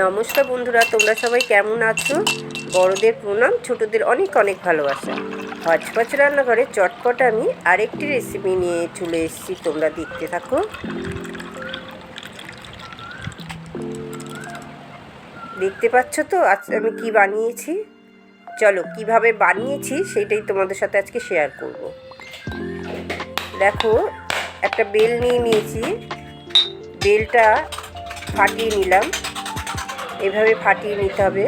নমস্কার বন্ধুরা, তোমরা সবাই কেমন আছো? বড়দের প্রণাম, ছোটদের অনেক অনেক ভালোবাসা। হজপচ রান্নাঘরে চটপট আমি আরেকটি রেসিপি নিয়ে চলে এসেছি, তোমরা দেখতে থাকো। দেখতে পাচ্ছ তো আজ আমি কি বানিয়েছি? চলো কিভাবে বানিয়েছি সেটাই তোমাদের সাথে আজকে শেয়ার করব। দেখো, একটা বেল নিয়ে নিয়েছি, বেলটা ফাটিয়ে নিলাম। এভাবে ফাটিয়ে নিতে হবে।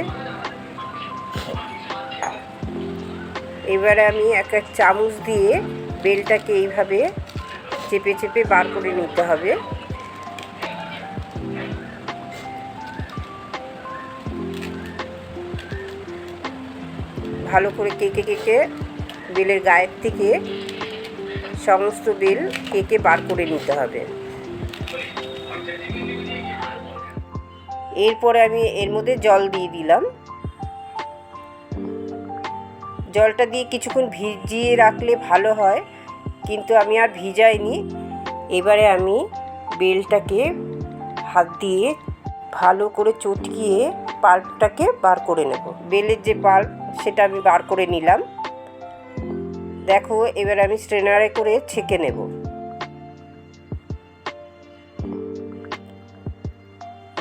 এবারে আমি একটা চামচ দিয়ে বেলটাকে এইভাবে চেপে চেপে বার করে নিতে হবে। ভালো করে কেকে কেকে বেলের গায়ের থেকে সমস্ত বেল কেকে বার করে নিতে হবে। এরপরে আমি এর মধ্যে জল দিয়ে দিলাম। জলটা দিয়ে কিছুক্ষণ ভিজিয়ে রাখলে ভালো হয়, কিন্তু আমি আর ভিজাইনি। এবারে আমি বেলটাকে হাত দিয়ে ভালো করে চটকিয়ে পাল্পটাকে বার করে নেব। বেলের যে পাল্প সেটা আমি বার করে নিলাম। দেখো, এবার আমি স্ট্রেনারে করে ছেঁকে নেব।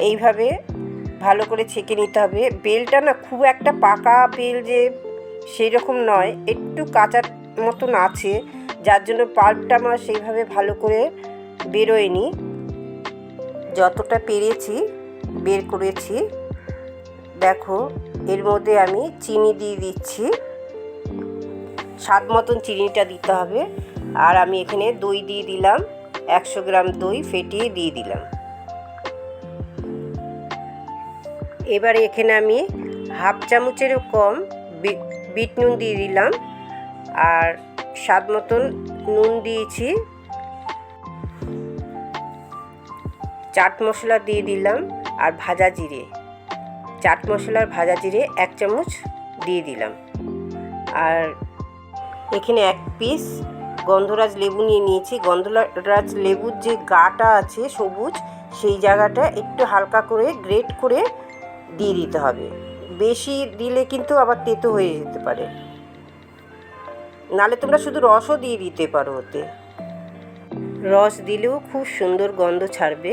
এইভাবে ভালো করে ছেঁকে নিতে হবে। বেলটা না খুব একটা পাকা বেল যে সেই রকম নয়, একটু কাঁচার মতন আছে, যার জন্য পাল্পটা আমার সেইভাবে ভালো করে বেরোয়নি। যতটা পেরেছি বের করেছি। দেখো, এর মধ্যে আমি চিনি দিয়ে দিচ্ছি। স্বাদ মতন চিনিটা দিতে হবে। আর আমি এখানে দই দিয়ে দিলাম, 100 গ্রাম দই ফেটিয়ে দিয়ে দিলাম। এবারে এখানে আমি হাফ চামচেরও কম বিট নুন দিয়ে দিলাম, আর স্বাদ মতন নুন দিয়েছি। চাট মশলা দিয়ে দিলাম, আর ভাজা জিরে, চাট মশলার ভাজা জিরে 1 চামচ দিয়ে দিলাম। আর এখানে 1 পিস গন্ধরাজ লেবু নিয়ে নিয়েছি। গন্ধরাজ লেবুর যে গাটা আছে সবুজ, সেই জায়গাটা একটু হালকা করে গ্রেট করে দিয়ে দিতে হবে। বেশি দিলে কিন্তু আবার তেতো হয়ে যেতে পারে, নালে তোমরা শুধু রসও দিয়ে দিতে পারো। ওতে রস দিলেও খুব সুন্দর গন্ধ ছাড়বে।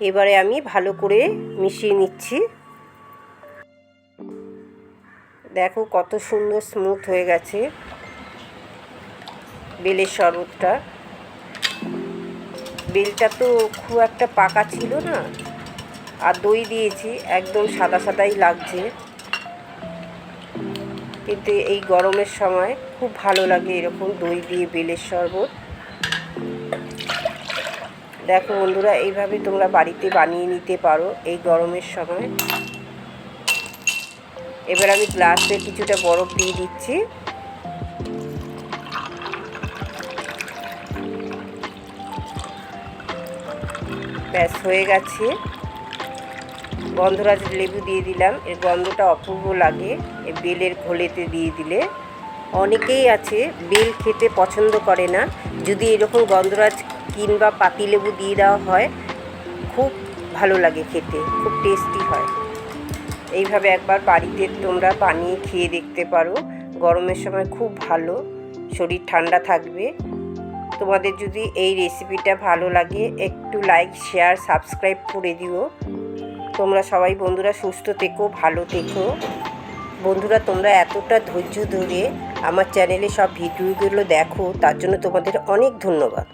এবারে আমি ভালো করে মিশিয়ে নিচ্ছি। দেখো কত সুন্দর স্মুথ হয়ে গেছে বেলের শরবতটা। বেলটা তো খুব একটা পাকা ছিল না, আর দই দিয়েছি, একদম সাদা সাদাই লাগছে, কিন্তু এই গরমের সময় খুব ভালো লাগে এরকম দই দিয়ে বেলের শরবত। দেখো বন্ধুরা, এইভাবে তোমরা বাড়িতে বানিয়ে নিতে পারো এই গরমের সময়। এবার আমি গ্লাসে কিছুটা বরফ দিয়ে দিচ্ছি। ব্যাস হয়ে গেছে। গন্ধরাজ লেবু দিয়ে দিলাম, এর গন্ধটা অপূর্ব লাগে এই বেলের ঘোলেতে দিয়ে দিলে। অনেকেই আছে বেল খেতে পছন্দ করে না, যদি এরকম গন্ধরাজ কিংবা পাতিলেবু দিয়ে দেওয়া হয় খুব ভালো লাগে খেতে, খুব টেস্টি হয়। এইভাবে একবার বাড়িতে তোমরা বানিয়ে খেয়ে দেখতে পারো। গরমের সময় খুব ভালো, শরীর ঠান্ডা থাকবে। তোমাদের যদি এই রেসিপিটা ভালো লাগে একটু লাইক, শেয়ার, সাবস্ক্রাইব করে দিও। তোমরা সবাই বন্ধুরা সুস্থ থেকো, ভালো থেকো। বন্ধুরা, তোমরা এতটা ধৈর্য ধরে আমার চ্যানেলে সব ভিডিওগুলো দেখো, তার জন্য তোমাদের অনেক ধন্যবাদ।